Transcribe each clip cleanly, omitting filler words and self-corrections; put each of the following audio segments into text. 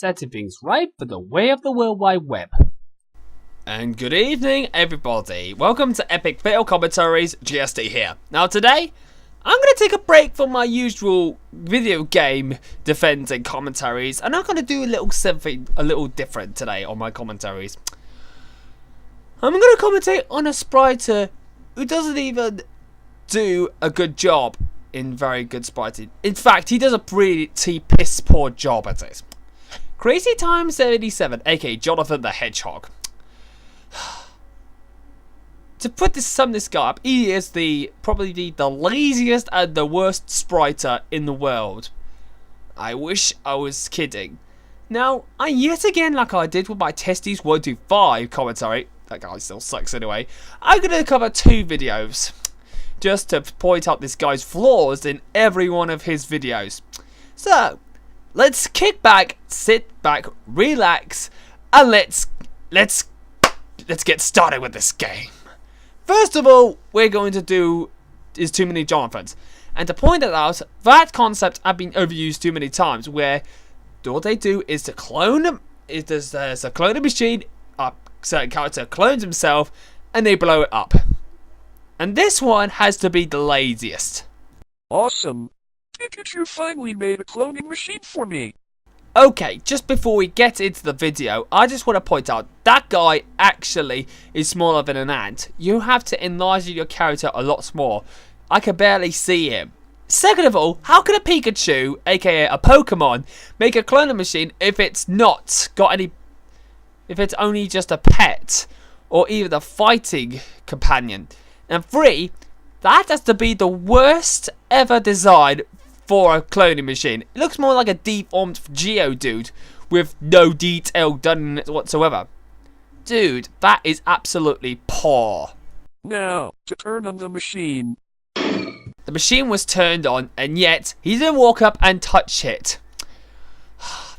setting things right for the way of the World Wide Web. And good evening, everybody. Welcome to Epic Fail Commentaries, GST here. Now today, I'm going to take a break from my usual video game defending commentaries, and I'm going to do a little something a little different today on my commentaries. I'm going to commentate on a Spriter who doesn't even do a good job in very good spriting. In fact, he does a pretty piss poor job at it. Crazy Time 77, aka Jonathan the Hedgehog. To sum this guy up, he is probably the laziest and the worst spriter in the world. I wish I was kidding. Now, yet again, like I did with my Testes 1 to 5 commentary, that guy still sucks anyway, I'm going to cover 2 videos. Just to point out this guy's flaws in every one of his videos. So, let's kick back, sit back, relax, and let's get started with this game. First of all, we're going to do is Too Many Jonathans. And to point that out, that concept has been overused too many times, where all they do is to clone them. There's a cloning machine, a certain character clones himself, and they blow it up. And this one has to be the laziest. Awesome. Pikachu finally made a cloning machine for me. Okay, just before we get into the video, I just want to point out that guy actually is smaller than an ant. You have to enlarge your character a lot more. I can barely see him. Second of all, how can a Pikachu, aka a Pokemon, make a cloning machine if it's not got any... if it's only just a pet, or even a fighting companion? And 3, that has to be the worst ever design for a cloning machine. It looks more like a deformed Geodude with no detail done in it whatsoever. Dude, that is absolutely poor. Now, to turn on the machine. The machine was turned on, and yet he didn't walk up and touch it.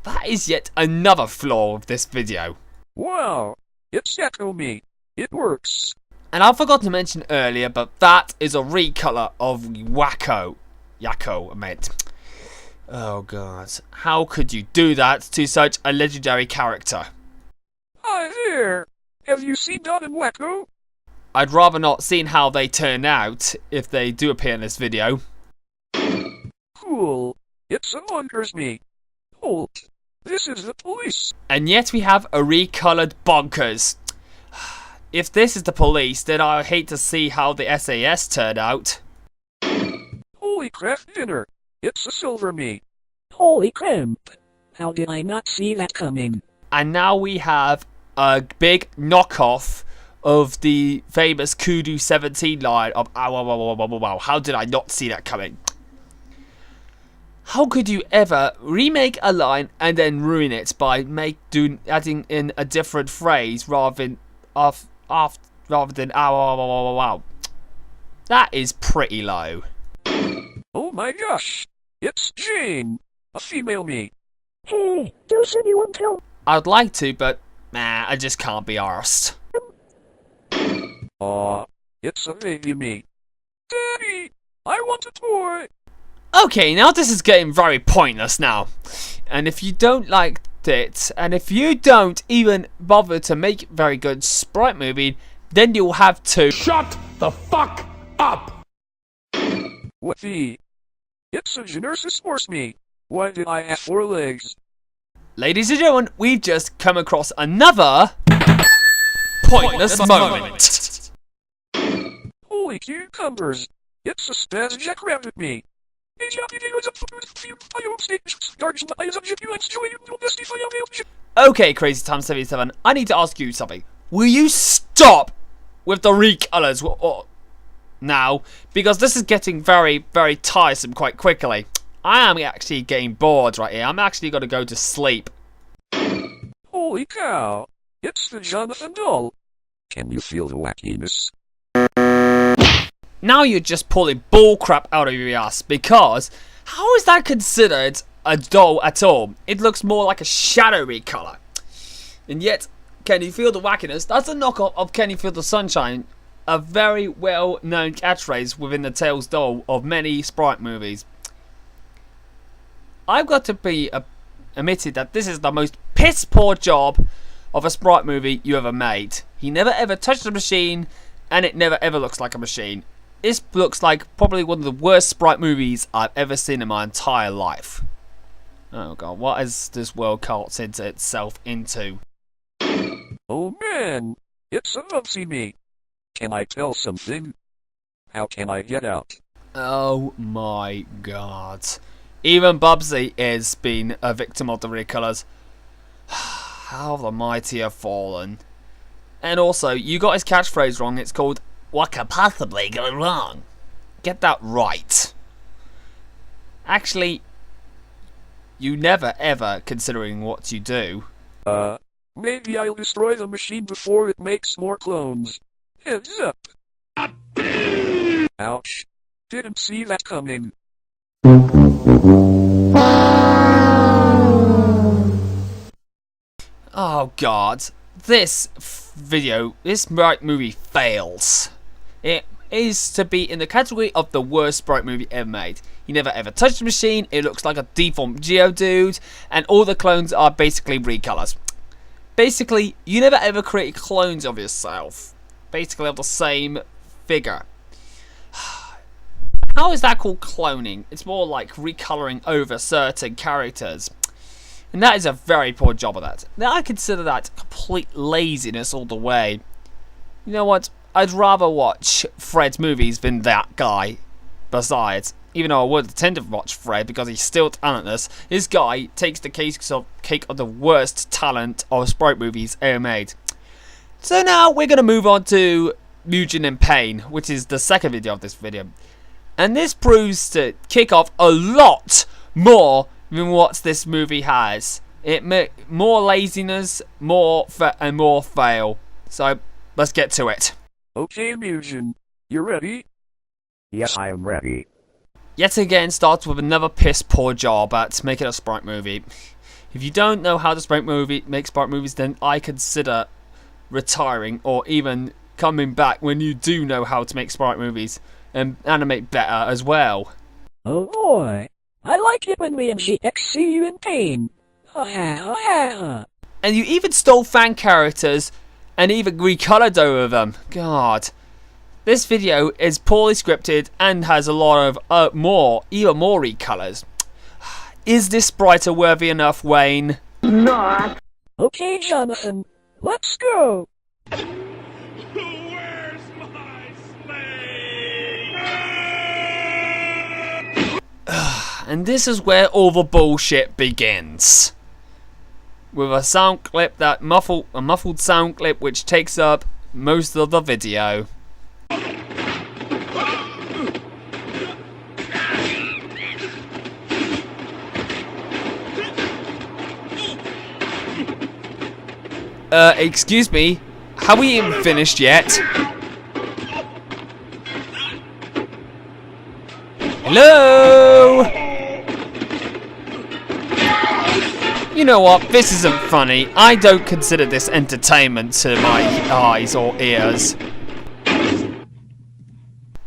That is yet another flaw of this video. Wow, it's Yakko me. It works. And I forgot to mention earlier, but that is a recolor of Yakko, I meant. Oh god. How could you do that to such a legendary character? Hi there. Have you seen Don and Wacko? I'd rather not see how they turn out if they do appear in this video. Cool. It's Bonkers me. Halt. This is the police. And yet we have a recolored Bonkers. If this is the police, then I hate to see how the SAS turn out. Holy crap dinner! It's a silver me. Holy crap! How did I not see that coming? And now we have a big knockoff of the famous Kudu 17 line of wow. How did I not see that coming? How could you ever remake a line and then ruin it by adding in a different phrase rather than wow. That is pretty low. Oh my gosh! It's Jane! A female me. Hey, does anyone tell? I'd like to, but nah, I just can't be arsed. Aw, it's a baby me. Daddy! I want a toy! Okay, now this is getting very pointless now. And if you don't like it, and if you don't even bother to make very good sprite movie, then you'll have to shut the fuck up. What the? It's a Genersis horse me. Why did I have 4 legs? Ladies and gentlemen, we've just come across another pointless moment. Holy cucumbers! It's a spaz jackrabbit me. Okay, Crazy Time 77, I need to ask you something. Will you stop with the recolors now? Because this is getting very, very tiresome quite quickly. I am actually getting bored right here. I'm actually going to go to sleep. Holy cow! It's the Jonathan doll. Can you feel the wackiness? Now you're just pulling bullcrap out of your ass, because how is that considered a doll at all? It looks more like a shadowy colour. And yet, Can You Feel the Wackiness? That's a knockoff of Can You Feel the Sunshine, a very well-known catchphrase within the Tails doll of many Sprite movies. I've got to be a admitted that this is the most piss poor job of a sprite movie you ever made. He never ever touched a machine, and it never ever looks like a machine. This looks like probably one of the worst sprite movies I've ever seen in my entire life. Oh god, what has this world caught itself into? Oh man, it's a Bubsy me. Can I tell something? How can I get out? Oh my god. Even Bubsy is being a victim of the recolors. How the mighty have fallen. And also, you got his catchphrase wrong. It's called, "What could possibly go wrong?" Get that right. Actually, you never ever considering what you do. Maybe I'll destroy the machine before it makes more clones. Heads up. Ouch. Didn't see that coming. Oh god. This Sprite movie fails. It is to be in the category of the worst Sprite movie ever made. You never ever touched the machine, it looks like a deformed Geodude, and all the clones are basically recolors. Basically, you never ever create clones of yourself. Basically of the same figure. How is that called cloning? It's more like recoloring over certain characters. And that is a very poor job of that. Now I consider that complete laziness all the way. You know what? I'd rather watch Fred's movies than that guy. Besides, even though I would tend to watch Fred because he's still talentless, this guy takes the cake of the worst talent of sprite movies ever made. So now we're going to move on to Mugen in Pain, which is the second video of this video. And this proves to kick off a lot more than what this movie has. More laziness, more fail. So let's get to it. Okay, Mugen, you ready? Yes, I am ready. Yet again starts with another piss poor job at making a sprite movie. If you don't know how to make sprite movies, then I consider retiring or even coming back when you do know how to make sprite movies and animate better as well. Oh boy, I like it when we see you in pain. And you even stole fan characters and even recolored over them. God. This video is poorly scripted and has a lot of even more recolors. Is this Spriter worthy enough, Wayne? Not. Okay, Jonathan, let's go. Where's my slave? And this is where all the bullshit begins. With a sound clip a muffled sound clip which takes up most of the video. Excuse me, have we even finished yet? Hello? You know what, this isn't funny. I don't consider this entertainment to my eyes or ears.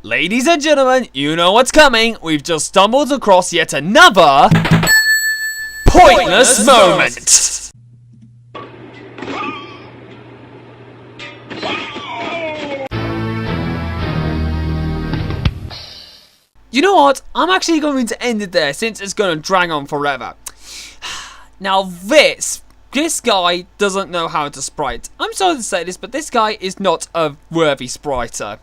Ladies and gentlemen, you know what's coming. We've just stumbled across yet another pointless moment. You know what? I'm actually going to end it there since it's going to drag on forever. Now this guy doesn't know how to sprite. I'm sorry to say this, but this guy is not a worthy spriter.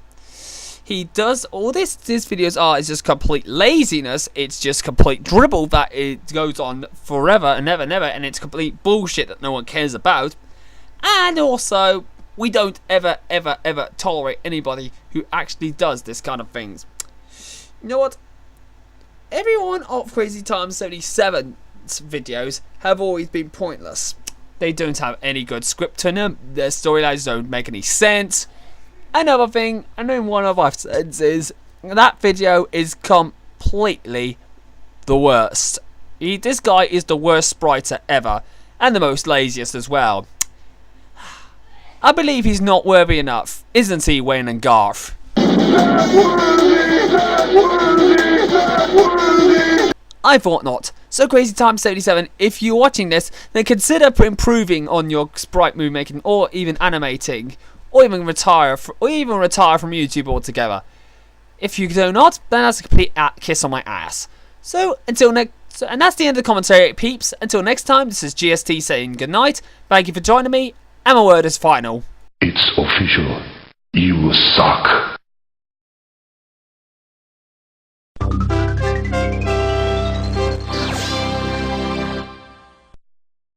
He does all this videos are is just complete laziness. It's just complete dribble that it goes on forever and never, and it's complete bullshit that no one cares about. And also, we don't ever tolerate anybody who actually does this kind of things. You know what? Everyone of Crazy Times 77's videos have always been pointless. They don't have any good script in them. Their storylines don't make any sense. Another thing, and then one of I've said is that video is completely the worst. This guy is the worst spriter ever, and the most laziest as well. I believe he's not worthy enough, isn't he, Wayne and Garth? I thought not. So Crazy Time 77, if you're watching this, then consider improving on your sprite movie making, or even animating, or even retire from YouTube altogether. If you do not, then that's a complete kiss on my ass. So until next, and that's the end of the commentary, peeps. Until next time, this is GST saying goodnight. Thank you for joining me, and my word is final. It's official. You suck.